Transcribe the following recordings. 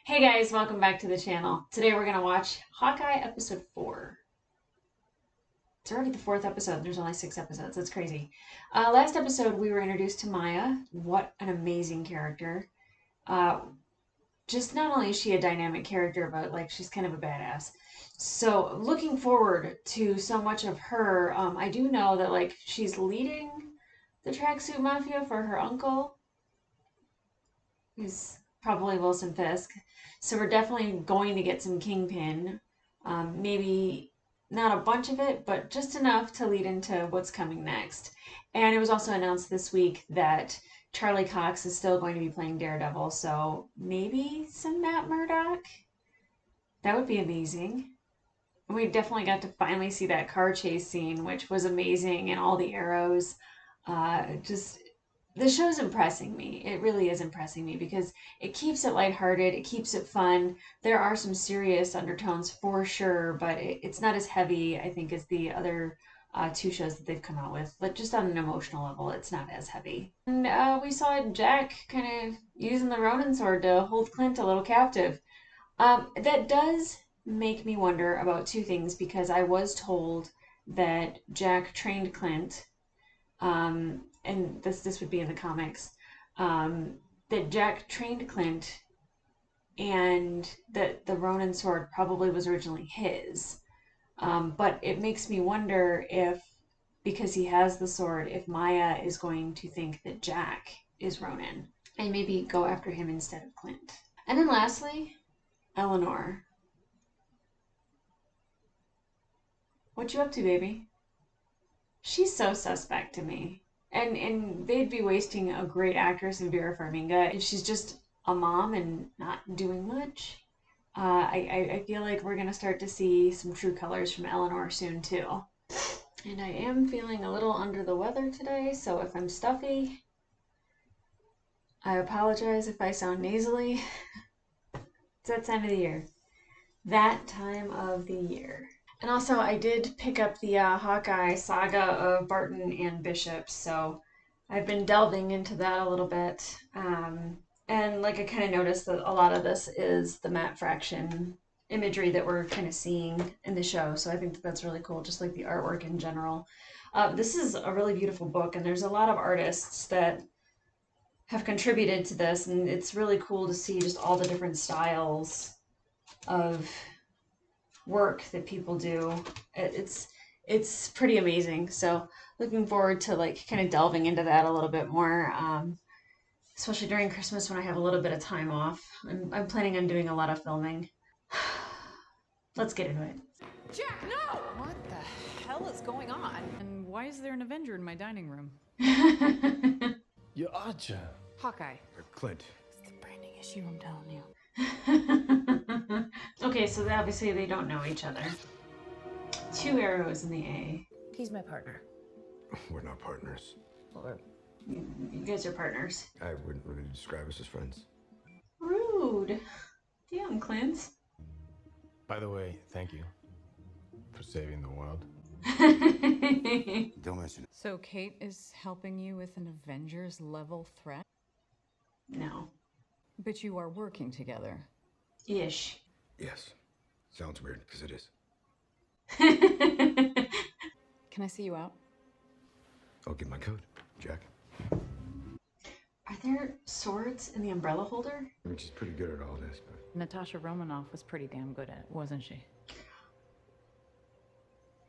Hey guys, welcome back to the channel. Today we're going to watch Hawkeye episode 4. It's already the 4th episode. There's only 6 episodes. That's crazy. Last episode we were introduced to Maya. What an amazing character. Just not only is she a dynamic character, but like she's kind of a badass. So looking forward to so much of her. I do know that like she's leading the tracksuit mafia for her uncle, who's probably Wilson Fisk. So we're definitely going to get some Kingpin. Maybe not a bunch of it, but just enough to lead into what's coming next. And it was also announced this week that Charlie Cox is still going to be playing Daredevil, so maybe some Matt Murdock? That would be amazing. And we definitely got to finally see that car chase scene, which was amazing, and all the arrows. Just the show's impressing me. It really is impressing me because it keeps it lighthearted, it keeps it fun. There are some serious undertones for sure, but it's not as heavy, I think, as the other two shows that they've come out with. But just on an emotional level, it's not as heavy. And we saw Jack kind of using the Ronin sword to hold Clint a little captive. That does make me wonder about two things because I was told that Jack trained Clint and this would be in the comics, that Jack trained Clint, and that the Ronin sword probably was originally his. But it makes me wonder if, because he has the sword, if Maya is going to think that Jack is Ronin and maybe go after him instead of Clint. And then lastly, Eleanor. What you up to, baby? She's so suspect to me. And they'd be wasting a great actress in Vera Farmiga if she's just a mom and not doing much. I feel like we're gonna start to see some true colors from Eleanor soon too. And I am feeling a little under the weather today, so if I'm stuffy, I apologize if I sound nasally. It's that time of the year. That time of the year. And also, I did pick up the Hawkeye saga of Barton and Bishop, so I've been delving into that a little bit. And like I kind of noticed that a lot of this is the Matt Fraction imagery that we're kind of seeing in the show, so I think that that's really cool, just like the artwork in general. This is a really beautiful book, and there's a lot of artists that have contributed to this, and it's really cool to see just all the different styles of work that people do. It's pretty amazing. So looking forward to like kind of delving into that a little bit more, especially during Christmas when I have a little bit of time off. I'm planning on doing a lot of filming. Let's get into it. Jack, no! What the hell is going on? And why is there an Avenger in my dining room? You're Archer. Hawkeye. Clint. It's the branding issue, I'm telling you. Okay, so obviously they don't know each other. 2 arrows in the A. He's my partner. We're not partners. Or You guys are partners. I wouldn't really describe us as friends. Rude. Damn, Clint. By the way, thank you for saving the world. Don't mention it. So Kate is helping you with an Avengers level threat? No. But you are working together. Ish. Yes. Sounds weird, because it is. Can I see you out? I'll get my code, Jack. Are there swords in the umbrella holder? I mean, she's pretty good at all this, but... Natasha Romanoff was pretty damn good at it, wasn't she?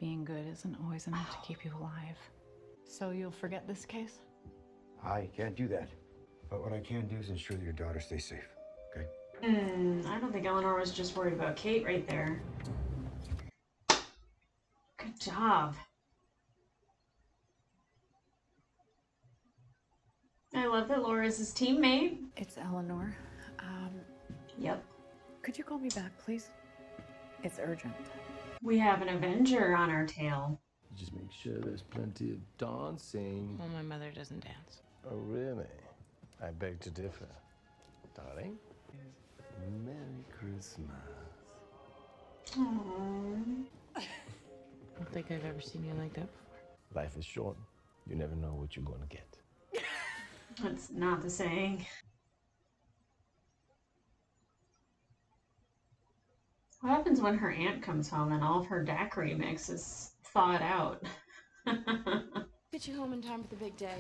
Being good isn't always enough to keep you alive. So you'll forget this case? I can't do that. But what I can do is ensure that your daughter stays safe, okay? I don't think Eleanor was just worried about Kate right there. Good job. I love that Laura's his teammate. It's Eleanor. Yep. Could you call me back, please? It's urgent. We have an Avenger on our tail. Just make sure there's plenty of dancing. Well, my mother doesn't dance. Oh, really? I beg to differ. Darling, Merry Christmas. Aww. I don't think I've ever seen you like that before. Life is short. You never know what you're gonna get. That's not the saying. What happens when her aunt comes home and all of her daiquiri mix is thawed out? Get you home in time for the big day.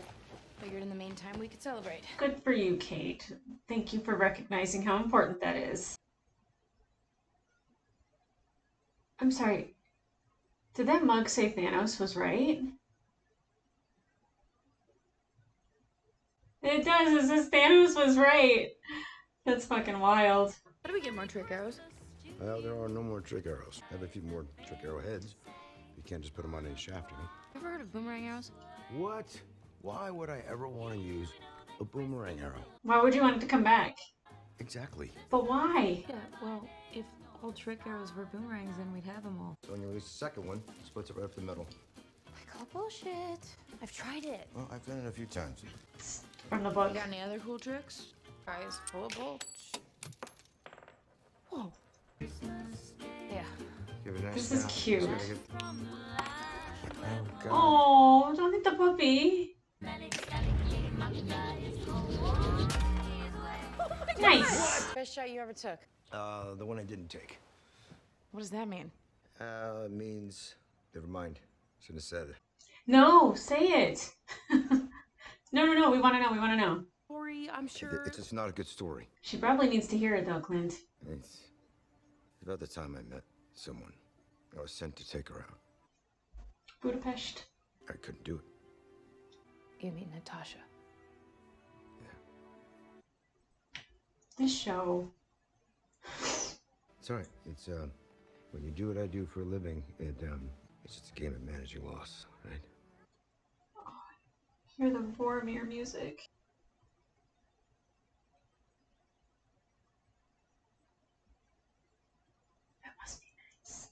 Figured in the meantime we could celebrate. Good for you, Kate. Thank you for recognizing how important that is. I'm sorry. Did that mug say Thanos was right? It does. It says Thanos was right. That's fucking wild. How do we get more trick arrows? Well, there are no more trick arrows. I have a few more trick arrow heads. You can't just put them on any shaft, you know? Ever heard of boomerang arrows? What? Why would I ever want to use a boomerang arrow? Why would you want it to come back? Exactly. But why? Yeah, well, if all trick arrows were boomerangs, then we'd have them all. So when you release the second one, it splits it right up the middle. I call bullshit. I've tried it. Well, I've done it a few times. From the book. You got any other cool tricks? Eyes full of bolts. Whoa. Yeah. Give it a nice This is snap. cute. Just gotta get- Oh, God. Oh, don't hit the puppy. Nice. Best shot you ever took. The one I didn't take. What does that mean? It means... Never mind. Shouldn't have said it. No, say it. No. We want to know. We want to know. Sorry, I'm sure. It's just not a good story. She probably needs to hear it though, Clint. It's about the time I met someone. I was sent to take her out. Budapest. I couldn't do it. You mean Natasha? This show. It's all right. It's when you do what I do for a living, it's just a game of managing loss, right? Hear the Boromir music. That must be nice.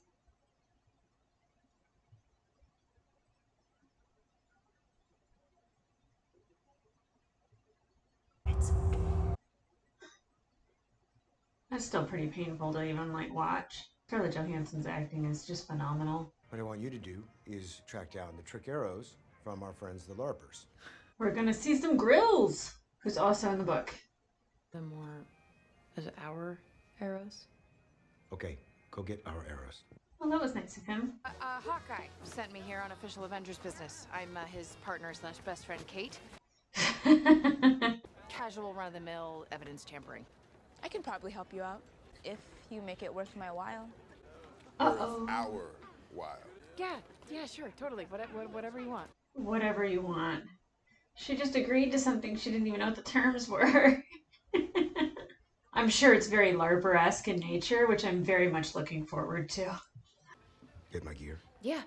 That's still pretty painful to even like watch. Scarlett Johansson's acting is just phenomenal. What I want you to do is track down the trick arrows from our friends, the LARPers. We're gonna see some Grills, who's also in the book. The more... Is it our arrows? Okay, go get our arrows. Well, that was nice of him. Hawkeye sent me here on official Avengers business. I'm his partner slash best friend, Kate. Casual run-of-the-mill evidence tampering. I can probably help you out if you make it worth my while. Uh-oh. Our while. Yeah, sure, totally. Whatever you want. Whatever you want. She just agreed to something she didn't even know what the terms were. I'm sure it's very LARPer-esque in nature, which I'm very much looking forward to. Get my gear. Yeah,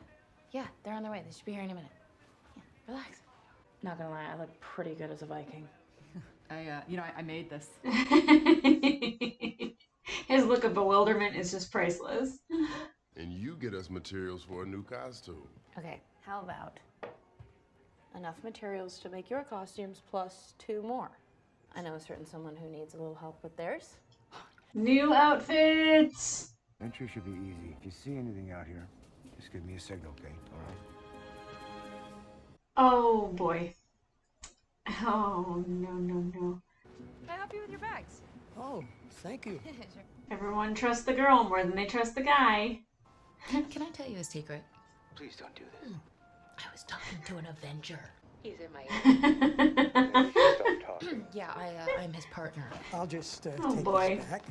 they're on their way. They should be here in a minute. Yeah, relax. Not gonna lie, I look pretty good as a Viking. I made this. His look of bewilderment is just priceless. And you get us materials for a new costume. Okay, how about enough materials to make your costumes plus 2 more? I know a certain someone who needs a little help with theirs. New outfits! Entry should be easy. If you see anything out here, just give me a signal, okay? All right. Oh boy. Oh, no. Can I help you with your bags? Oh, thank you. Everyone trusts the girl more than they trust the guy. Can I tell you a secret? Please don't do this. I was talking to an Avenger. He's in my Stop talking. Yeah, I'm his partner. I'll just Oh, take boy. this back.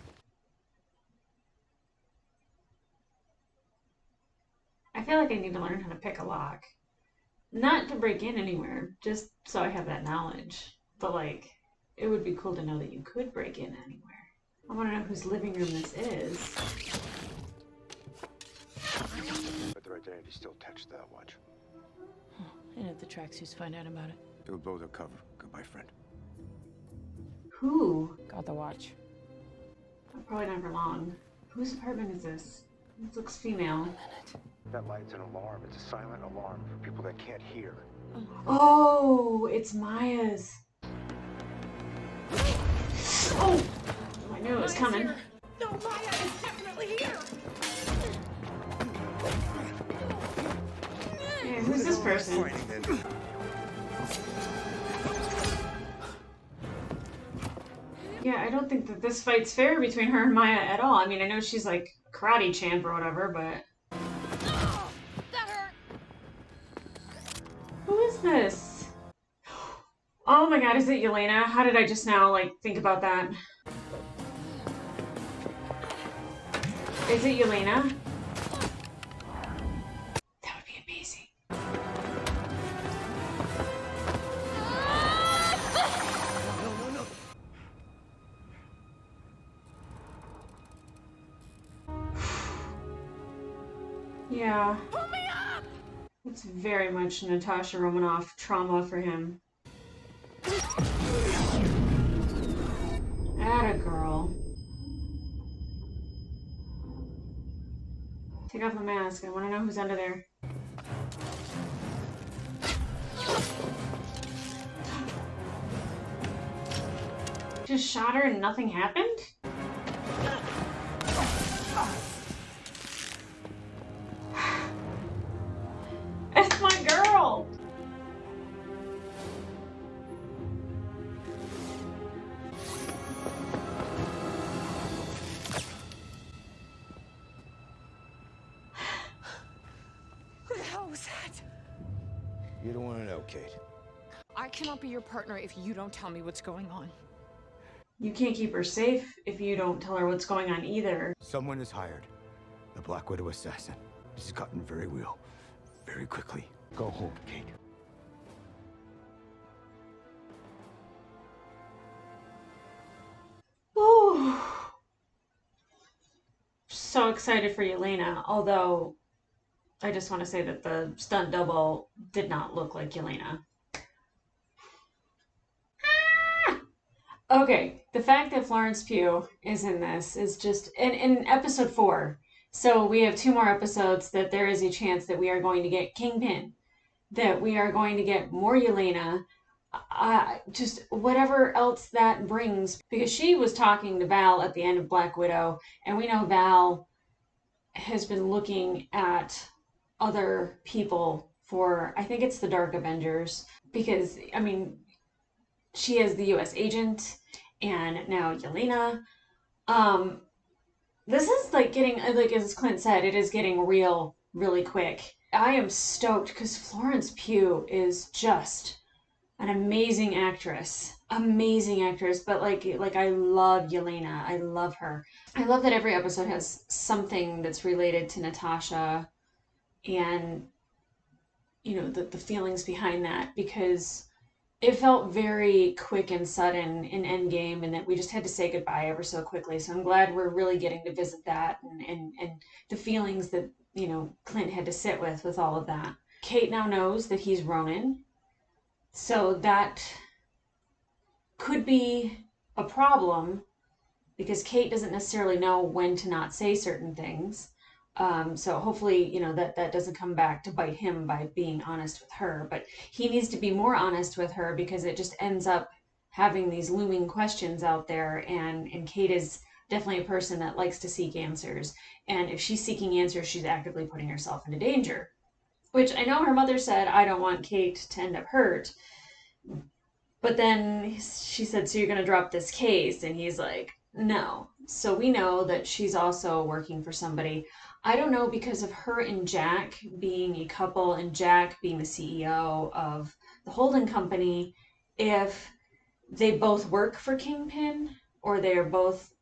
I feel like I need to learn how to pick a lock. Not to break in anywhere, just so I have that knowledge. But like, it would be cool to know that you could break in anywhere. I want to know whose living room this is. But their identity still attached to that watch. And if the tracksuits find out about it? It would blow their cover. Goodbye, friend. Who? Got the watch. Probably not for long. Whose apartment is this? This looks female. That light's an alarm. It's a silent alarm for people that can't hear. Oh, it's Maya's. Oh! I knew it was coming. No, Maya is definitely here! Yeah, who's this person? Yeah, I don't think that this fight's fair between her and Maya at all. I mean, I know she's like a karate champ or whatever, but... That hurt. Who is this? Oh my god, is it Yelena? How did I just now, like, think about that? Is it Yelena? That would be amazing. Yeah. Pull me up! It's very much Natasha Romanoff trauma for him. Atta girl. Take off the mask. I want to know who's under there. Just shot her and nothing happened? It's my girl! Who the hell was that? You don't want to know, Kate. I cannot be your partner if you don't tell me what's going on. You can't keep her safe if you don't tell her what's going on either. Someone is hired. The Black Widow assassin. This has gotten very real. Very quickly. Go home, Kate. Ooh. So excited for Yelena, although I just want to say that the stunt double did not look like Yelena. Okay, the fact that Florence Pugh is in this is just in episode 4. So we have 2 more episodes that there is a chance that we are going to get Kingpin, that we are going to get more Yelena, just whatever else that brings. Because she was talking to Val at the end of Black Widow, and we know Val has been looking at other people for, I think it's the Dark Avengers, because, I mean, she is the US agent, and now Yelena. This is like getting, like as Clint said, it is getting real really quick. I am stoked because Florence Pugh is just an amazing actress. Amazing actress, but like I love Yelena. I love her. I love that every episode has something that's related to Natasha and, you know, the feelings behind that, because it felt very quick and sudden in Endgame, and that we just had to say goodbye ever so quickly. So I'm glad we're really getting to visit that and the feelings that, you know, Clint had to sit with all of that. Kate now knows that he's Ronin, so that could be a problem because Kate doesn't necessarily know when to not say certain things. So hopefully, you know, that doesn't come back to bite him by being honest with her. But he needs to be more honest with her because it just ends up having these looming questions out there. And Kate is definitely a person that likes to seek answers. And if she's seeking answers, she's actively putting herself into danger. Which I know her mother said, I don't want Kate to end up hurt. But then she said, so you're going to drop this case? And he's like, no. So we know that she's also working for somebody. I don't know, because of her and Jack being a couple and Jack being the CEO of the holding company, if they both work for Kingpin or they are both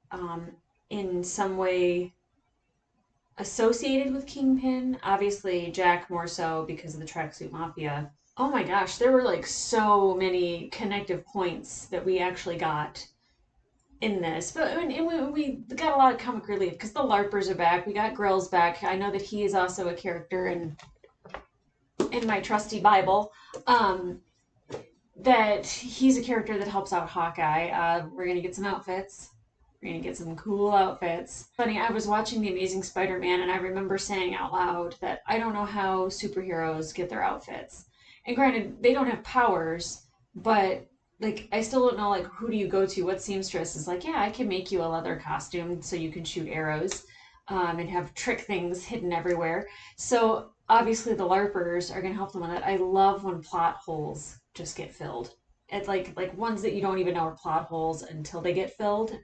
in some way associated with Kingpin. Obviously, Jack more so because of the Tracksuit Mafia. Oh my gosh, there were like so many connective points that we actually got in this, but we got a lot of comic relief because the LARPers are back. We got Grill's back. I know that he is also a character in my trusty Bible. That he's a character that helps out Hawkeye. We're gonna get some outfits. We're gonna get some cool outfits. Funny, I was watching The Amazing Spider-Man and I remember saying out loud that I don't know how superheroes get their outfits. And granted, they don't have powers, but like, I still don't know, like, who do you go to? What seamstress is like, yeah, I can make you a leather costume so you can shoot arrows and have trick things hidden everywhere. So obviously the LARPers are going to help them with it. I love when plot holes just get filled. It's like ones that you don't even know are plot holes until they get filled.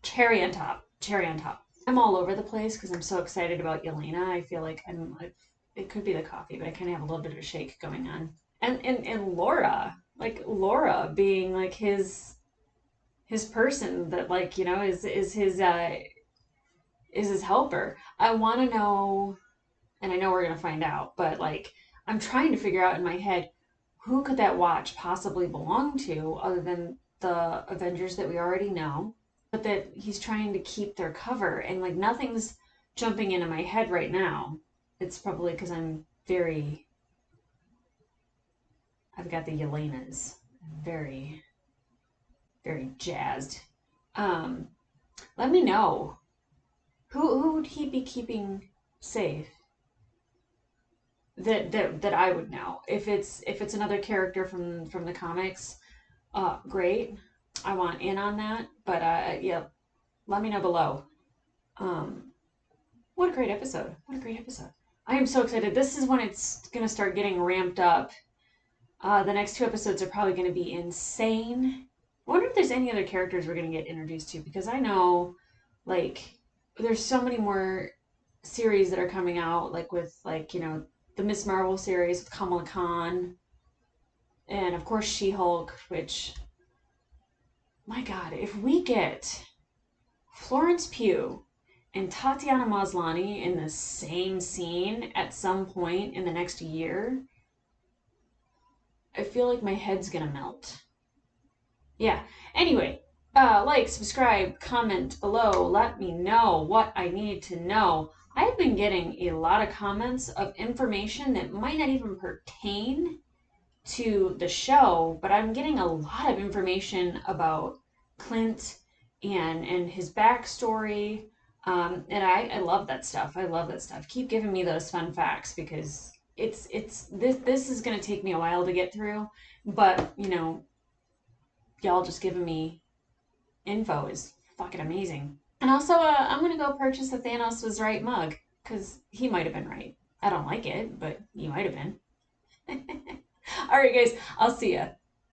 Cherry on top. Cherry on top. I'm all over the place because I'm so excited about Yelena. I feel like it could be the coffee, but I kind of have a little bit of a shake going on. And Laura, like Laura being like his person that, like, you know, is his helper. I want to know, and I know we're gonna find out, but like I'm trying to figure out in my head who could that watch possibly belong to other than the Avengers that we already know, but that he's trying to keep their cover, and like nothing's jumping into my head right now. It's probably because I've got the Yelenas. I'm very, very jazzed. Let me know. Who would he be keeping safe? That I would know. If it's another character from the comics, great. I want in on that. But yeah, let me know below. What a great episode. What a great episode. I am so excited. This is when it's gonna start getting ramped up. The next 2 episodes are probably gonna be insane. I wonder if there's any other characters we're gonna get introduced to, because I know, like, there's so many more series that are coming out, like with, like, you know, the Miss Marvel series with Kamala Khan, and of course She-Hulk, which, my God, if we get Florence Pugh and Tatiana Maslany in the same scene at some point in the next year, I feel like my head's gonna melt. Yeah. Anyway, like, subscribe, comment below. Let me know what I need to know. I've been getting a lot of comments of information that might not even pertain to the show, but I'm getting a lot of information about Clint and his backstory. And I love that stuff. I love that stuff. Keep giving me those fun facts, because this is gonna take me a while to get through, but you know, y'all just giving me info is fucking amazing. And also, I'm gonna go purchase the Thanos was right mug, because he might have been right. I don't like it, but he might have been. Alright guys, I'll see ya.